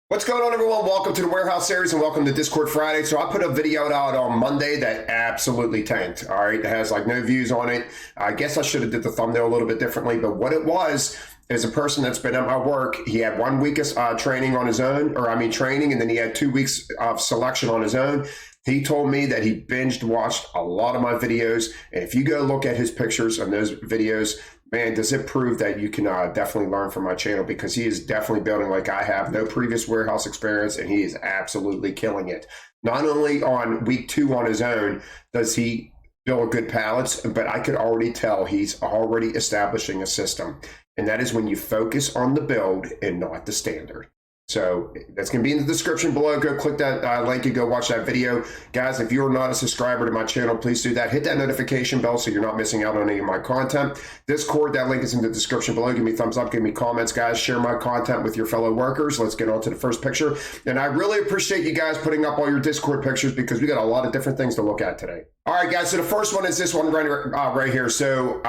What's going on, everyone? Welcome to the Warehouse Series and welcome to Discord Friday. So I put a video out on Monday that absolutely tanked. All right, it has like no views on it. I guess I should have did the thumbnail a little bit differently, but what it was is a person that's been at my work. He had 1 week of training on his own, training, and then he had 2 weeks of selection on his own. He told me that he binged watched a lot of my videos, and if you go look at his pictures and those videos, man, does it prove that you can definitely learn from my channel, because he is definitely building like I have, no previous warehouse experience, and he is absolutely killing it. Not only on week 2 on his own does he build good pallets, but I could already tell he's already establishing a system, and that is when you focus on the build and not the standard. So that's going to be in the description below. Go click that link and go watch that video. Guys, if you're not a subscriber to my channel, please do that. Hit that notification bell so you're not missing out on any of my content. Discord, that link is in the description below. Give me a thumbs up, give me comments, guys. Share my content with your fellow workers. Let's get on to the first picture. And I really appreciate you guys putting up all your Discord pictures, because we got a lot of different things to look at today. All right, guys, so the first one is this one right here. So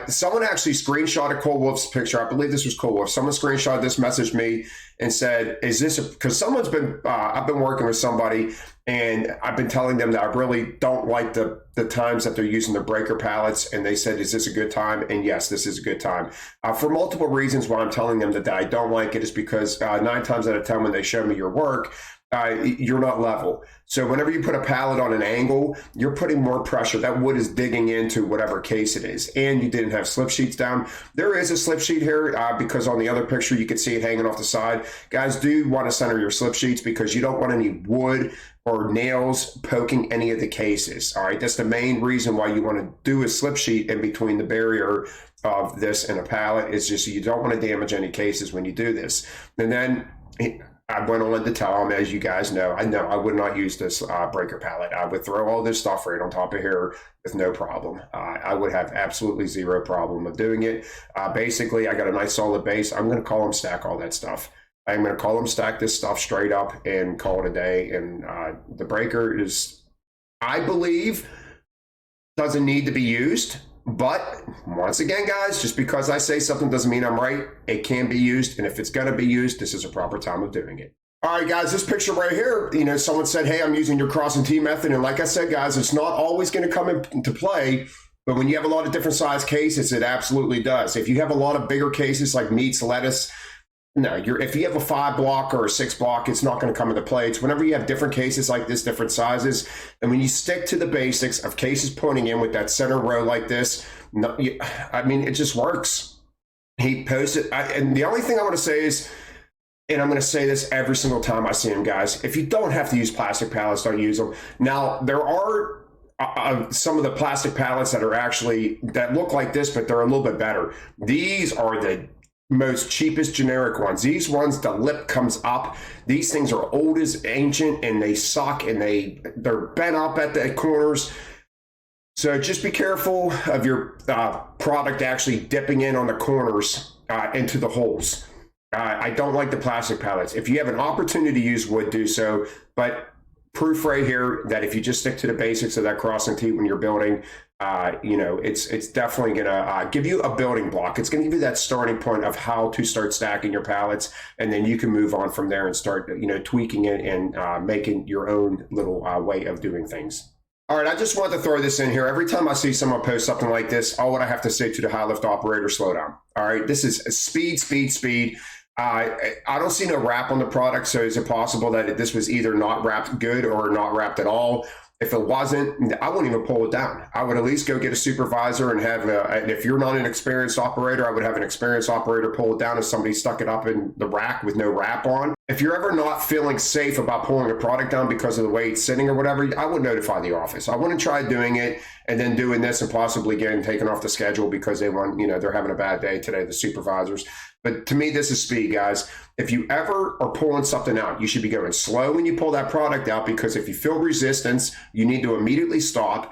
someone actually screenshotted Cole Wolf's picture. I believe this was Cole Wolf. Someone screenshotted this, messaged me and said, is this, because someone's been, I've been working with somebody and I've been telling them that I really don't like the times that they're using the breaker pallets. And they said, is this a good time? And yes, this is a good time. For multiple reasons why I'm telling them that I don't like it is because 9 times out of 10 when they show me your work, you're not level. So whenever you put a pallet on an angle, you're putting more pressure. That wood is digging into whatever case it is. And you didn't have slip sheets down. There is a slip sheet here because on the other picture, you can see it hanging off the side. Guys, do want to center your slip sheets because you don't want any wood or nails poking any of the cases. All right, that's the main reason why you want to do a slip sheet in between the barrier of this and a pallet. Is just you don't want to damage any cases when you do this. And then I went on to tell him, as you guys know, I would not use this breaker pallet. I would throw all this stuff right on top of here with no problem. I would have absolutely zero problem of doing it. Basically, I got a nice solid base. I'm going to call him stack all that stuff. I'm going to call him stack this stuff straight up and call it a day. And the breaker is, I believe, doesn't need to be used. But once again, guys, just because I say something doesn't mean I'm right. It can be used, and if it's going to be used, this is a proper time of doing it. All right, guys, this picture right here, someone said, hey, I'm using your cross and tee method. And like I said, guys, it's not always going to come into play, but when you have a lot of different size cases, it absolutely does. If you have a lot of bigger cases like meats, lettuce, no, if you have a 5 block or a 6 block, it's not going to come into play. It's whenever you have different cases like this, different sizes, and when you stick to the basics of cases pointing in with that center row like this, it just works. He posted, and the only thing I want to say is, and I'm going to say this every single time I see him, guys, if you don't have to use plastic pallets, don't use them. Now, there are some of the plastic pallets that look like this, but they're a little bit better. These are the most cheapest generic ones. These ones, the lip comes up. These things are old as ancient, and they suck, and they're bent up at the corners. So just be careful of your product actually dipping in on the corners into the holes. I don't like the plastic pallets. If you have an opportunity to use wood, do so. But proof right here that if you just stick to the basics of that cross and tee when you're building, it's definitely going to give you a building block. It's going to give you that starting point of how to start stacking your pallets, and then you can move on from there and start, tweaking it and making your own little way of doing things. All right, I just wanted to throw this in here. Every time I see someone post something like this, all what I have to say to the high lift operator, slow down. All right, this is speed, speed, speed. I don't see no wrap on the product, so is it possible that this was either not wrapped good or not wrapped at all? If it wasn't, I wouldn't even pull it down. I would at least go get a supervisor and have, and if you're not an experienced operator, I would have an experienced operator pull it down if somebody stuck it up in the rack with no wrap on. If you're ever not feeling safe about pulling a product down because of the way it's sitting or whatever, I would notify the office. I wouldn't try doing it and then doing this and possibly getting taken off the schedule because they want, they're having a bad day today, the supervisors. But to me, this is speed, guys. If you ever are pulling something out, you should be going slow when you pull that product out, because if you feel resistance, you need to immediately step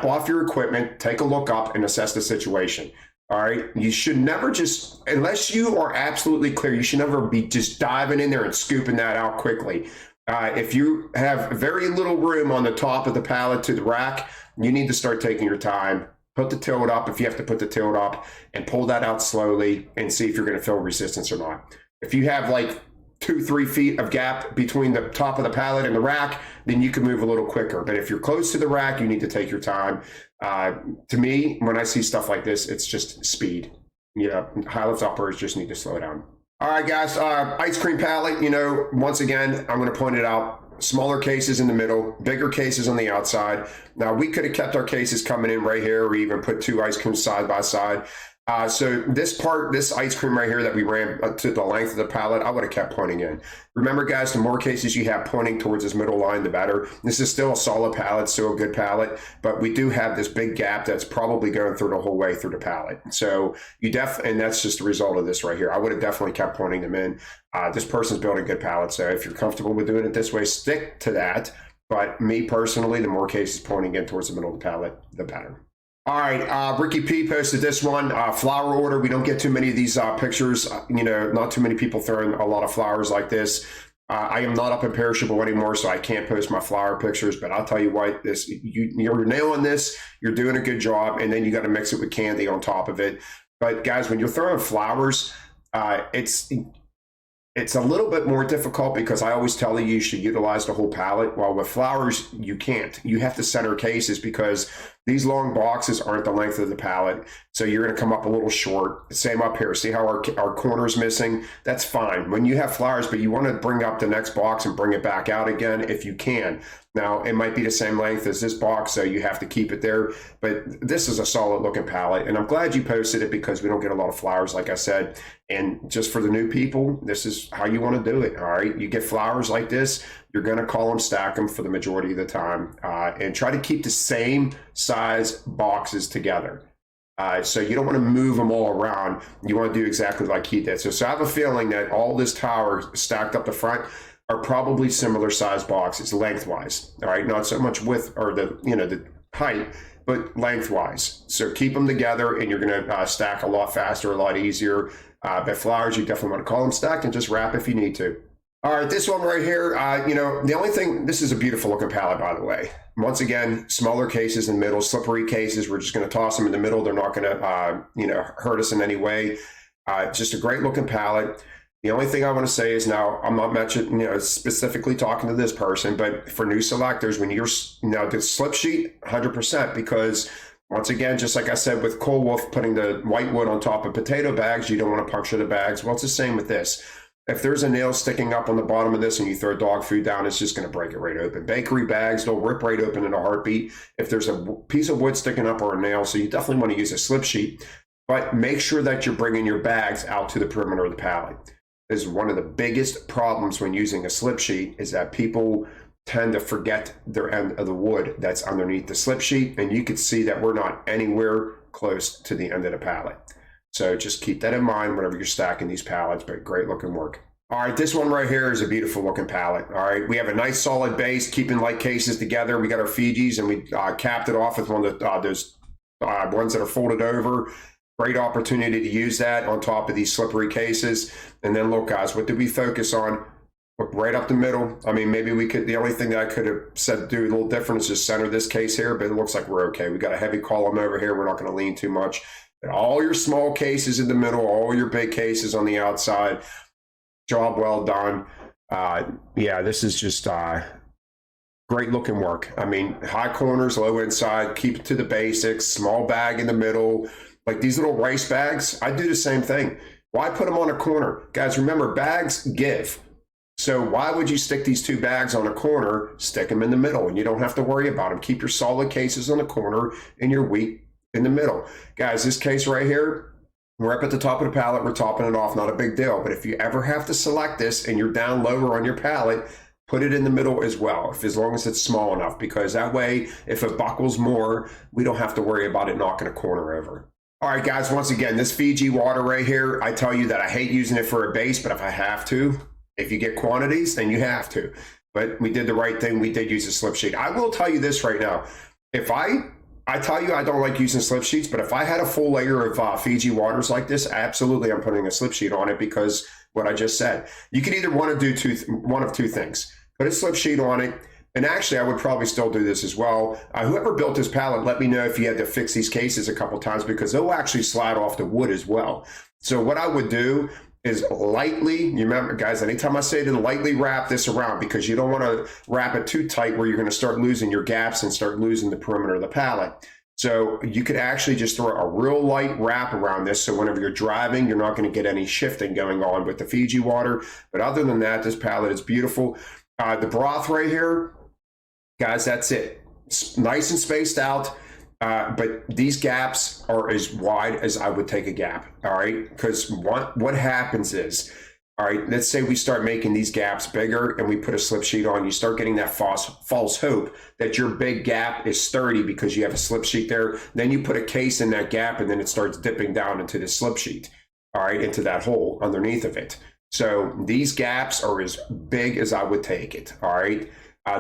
off your equipment, take a look up, and assess the situation. All right. You should never just, unless you are absolutely clear, you should never be just diving in there and scooping that out quickly. If you have very little room on the top of the pallet to the rack, you need to start taking your time. Put the tilt up if you have to put the tilt up, and pull that out slowly and see if you're going to feel resistance or not. If you have like 2-3 feet of gap between the top of the pallet and the rack, then you can move a little quicker. But if you're close to the rack, you need to take your time. To me, when I see stuff like this, it's just speed. High lift operators just need to slow down. All right, guys, ice cream pallet, once again, I'm going to point it out. Smaller cases in the middle, bigger cases on the outside. Now, we could have kept our cases coming in right here, or even put 2 ice creams side by side. So this ice cream right here that we ran to the length of the pallet, I would have kept pointing in. Remember, guys, the more cases you have pointing towards this middle line, the better. This is still a solid pallet, still a good pallet, but we do have this big gap that's probably going through the whole way through the pallet. So and that's just the result of this right here. I would have definitely kept pointing them in. This person's building a good pallet, so if you're comfortable with doing it this way, stick to that. But me personally, the more cases pointing in towards the middle of the pallet, the better. All right, Ricky P posted this one, flower order. We don't get too many of these pictures. Not too many people throwing a lot of flowers like this. I am not up in Perishable anymore, so I can't post my flower pictures. But I'll tell you what, you're nailing this. You're doing a good job, and then you got to mix it with candy on top of it. But guys, when you're throwing flowers, it's a little bit more difficult because I always tell you should utilize the whole pallet. While with flowers, you can't. You have to center cases because these long boxes aren't the length of the pallet. So you're going to come up a little short. Same up here. See how our corner's missing? That's fine. When you have flowers, but you want to bring up the next box and bring it back out again if you can. Now, it might be the same length as this box, so you have to keep it there. But this is a solid looking pallet. And I'm glad you posted it because we don't get a lot of flowers, like I said. And just for the new people, this is how you want to do it. All right. You get flowers like this, you're going to call them, stack them for the majority of the time, and try to keep the same size boxes together. So you don't want to move them all around. You want to do exactly like he did. So I have a feeling that all this tower stacked up the front are probably similar size boxes lengthwise. All right. Not so much width or the height, but lengthwise. So keep them together and you're going to stack a lot faster, a lot easier. But flowers, you definitely want to call them stacked and just wrap if you need to. All right, this one right here, the only thing, this is a beautiful looking pallet, by the way. Once again, smaller cases in the middle, slippery cases. We're just going to toss them in the middle. They're not going to, hurt us in any way. Just a great looking pallet. The only thing I want to say is now, I'm not mentioning, specifically talking to this person, but for new selectors, when you're, the slip sheet, 100%, because once again, just like I said with Coal Wolf, putting the white wood on top of potato bags, you don't want to puncture the bags. Well, it's the same with this. If there's a nail sticking up on the bottom of this and you throw dog food down, it's just going to break it right open. Bakery bags, they'll rip right open in a heartbeat if there's a piece of wood sticking up or a nail. So you definitely want to use a slip sheet, but make sure that you're bringing your bags out to the perimeter of the pallet. This is one of the biggest problems when using a slip sheet is that people tend to forget their end of the wood that's underneath the slip sheet. And you can see that we're not anywhere close to the end of the pallet. So just keep that in mind whenever you're stacking these pallets, but great looking work. All right, this one right here is a beautiful looking pallet. All right, we have a nice solid base, keeping light cases together. We got our Fijis and we capped it off with one of those ones that are folded over. Great opportunity to use that on top of these slippery cases. And then look, guys, what did we focus on? Look right up the middle. I mean, maybe we could, the only thing that I could have said do a little different is just center this case here, but it looks like we're okay. We got a heavy column over here. We're not going to lean too much. All your small cases in the middle, all your big cases on the outside. Job well done. Yeah, this is just great looking work. I mean, high corners, low inside, keep it to the basics, small bag in the middle. Like these little rice bags, I do the same thing. Why put them on a corner? Guys, remember, bags give. So why would you stick these 2 bags on a corner, stick them in the middle, and you don't have to worry about them. Keep your solid cases on the corner and your weak in the middle. Guys, this case right here, we're up at the top of the pallet, we're topping it off, not a big deal. But if you ever have to select this and you're down lower on your pallet, put it in the middle as well, as long as it's small enough, because that way, if it buckles more, we don't have to worry about it knocking a corner over. All right, guys, once again, this Fiji water right here, I tell you that I hate using it for a base, but if I have to, if you get quantities, then you have to. But we did the right thing. We did use a slip sheet. I will tell you this right now. If I tell you I don't like using slip sheets, but if I had a full layer of Fiji waters like this, absolutely I'm putting a slip sheet on it because what I just said. You could either want to do one of two things. Put a slip sheet on it, and actually I would probably still do this as well. Whoever built this pallet, let me know if you had to fix these cases a couple times because they'll actually slide off the wood as well. So what I would do is lightly, you remember guys, anytime I say to lightly wrap this around, because you don't want to wrap it too tight where you're going to start losing your gaps and start losing the perimeter of the pallet. So you could actually just throw a real light wrap around this. So whenever you're driving, you're not going to get any shifting going on with the Fiji water. But other than that, this pallet is beautiful. The broth right here, guys, that's it. It's nice and spaced out. But these gaps are as wide as I would take a gap. All right. Because what happens is, all right, let's say we start making these gaps bigger and we put a slip sheet on, you start getting that false hope that your big gap is sturdy because you have a slip sheet there. Then you put a case in that gap and then it starts dipping down into the slip sheet, all right, into that hole underneath of it. So these gaps are as big as I would take it, all right?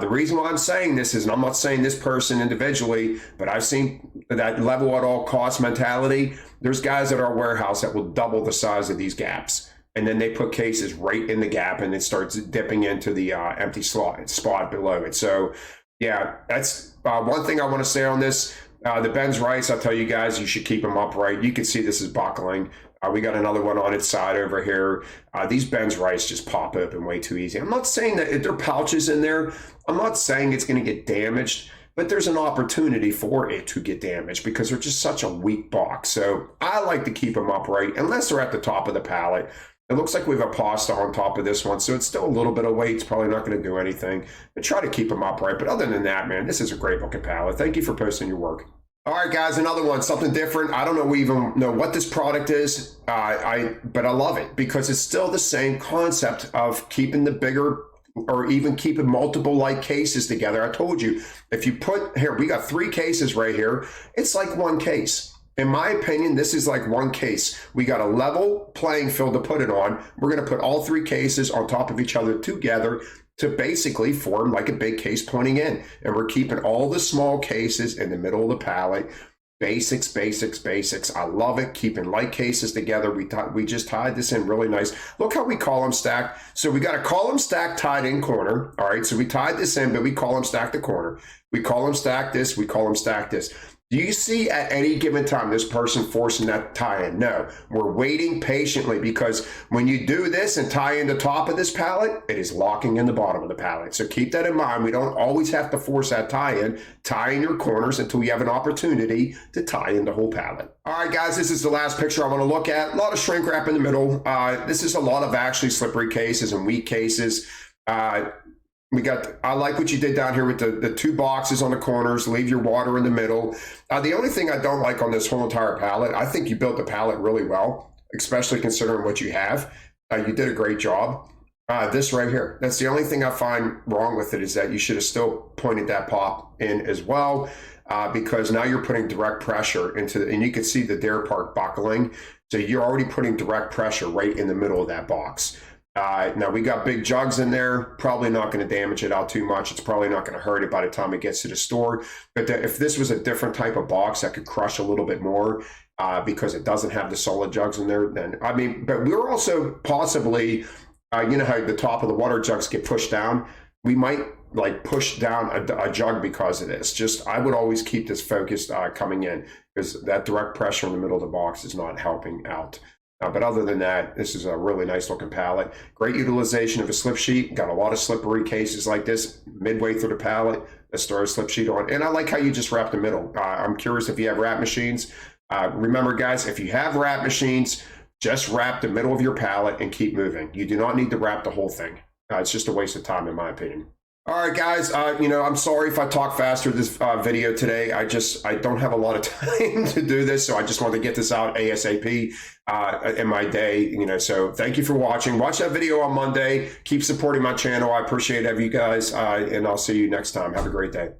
The reason why I'm saying this is, and I'm not saying this person individually, but I've seen that level at all cost mentality. There's guys at our warehouse that will double the size of these gaps. And then they put cases right in the gap and it starts dipping into the empty spot below it. So yeah, that's one thing I want to say on this. The Ben's rice, I'll tell you guys, you should keep them upright. You can see this is buckling. We got another one on its side over here. These Ben's rice just pop open way too easy. I'm not saying that if there are pouches in there, I'm not saying it's going to get damaged, but there's an opportunity for it to get damaged because they're just such a weak box. So I like to keep them upright unless they're at the top of the pallet. It looks like we have a pasta on top of this one, so it's still a little bit of weight. It's probably not going to do anything. But try to keep them upright. But other than that, man, this is a great looking pallet. Thank you for posting your work. All right, guys, another one, something different. I don't even know what this product is, but I love it because it's still the same concept of keeping the bigger or even keeping multiple light cases together. I told you, if you put here, we got 3 cases right here. It's like one case. In my opinion, this is like one case. We got a level playing field to put it on. We're going to put all 3 cases on top of each other together to basically form like a big case pointing in. And we're keeping all the small cases in the middle of the pallet. Basics, basics, basics. I love it. Keeping light cases together. We just tied this in really nice. Look how we column stack. So we got a column stack tied in corner. All right. So we tied this in, but we column stack the corner. We column stack this. We column stack this. Do you see at any given time this person forcing that tie in? No, we're waiting patiently because when you do this and tie in the top of this pallet, it is locking in the bottom of the pallet. So keep that in mind. We don't always have to force that tie in. Tie in your corners until you have an opportunity to tie in the whole pallet. All right, guys, this is the last picture I want to look at. A lot of shrink wrap in the middle. This is a lot of actually slippery cases and weak cases. I like what you did down here with the 2 boxes on the corners, leave your water in the middle. The only thing I don't like on this whole entire pallet, I think you built the pallet really well, especially considering what you have. You did a great job. This right here, that's the only thing I find wrong with it is that you should have still pointed that pop in as well, because now you're putting direct pressure into, and you can see the Dare Park buckling. So you're already putting direct pressure right in the middle of that box. Now we got big jugs in there, probably not going to damage it out too much. It's probably not going to hurt it by the time it gets to the store. But if this was a different type of box that could crush a little bit more because it doesn't have the solid jugs in there, then I mean, but we're also possibly, you know how the top of the water jugs get pushed down? We might like push down a jug because of this. Just, I would always keep this focused coming in because that direct pressure in the middle of the box is not helping out. But other than that, this is a really nice looking pallet. Great utilization of a slip sheet. Got a lot of slippery cases like this midway through the pallet. Let's throw a slip sheet on. And I like how you just wrap the middle. I'm curious if you have wrap machines. Remember, guys, if you have wrap machines, just wrap the middle of your pallet and keep moving. You do not need to wrap the whole thing. It's just a waste of time, in my opinion. All right, guys, you know, I'm sorry if I talk faster this video today. I don't have a lot of time to do this, so I just wanted to get this out ASAP in my day, you know, so thank you for watching. Watch that video on Monday. Keep supporting my channel. I appreciate you guys, and I'll see you next time. Have a great day.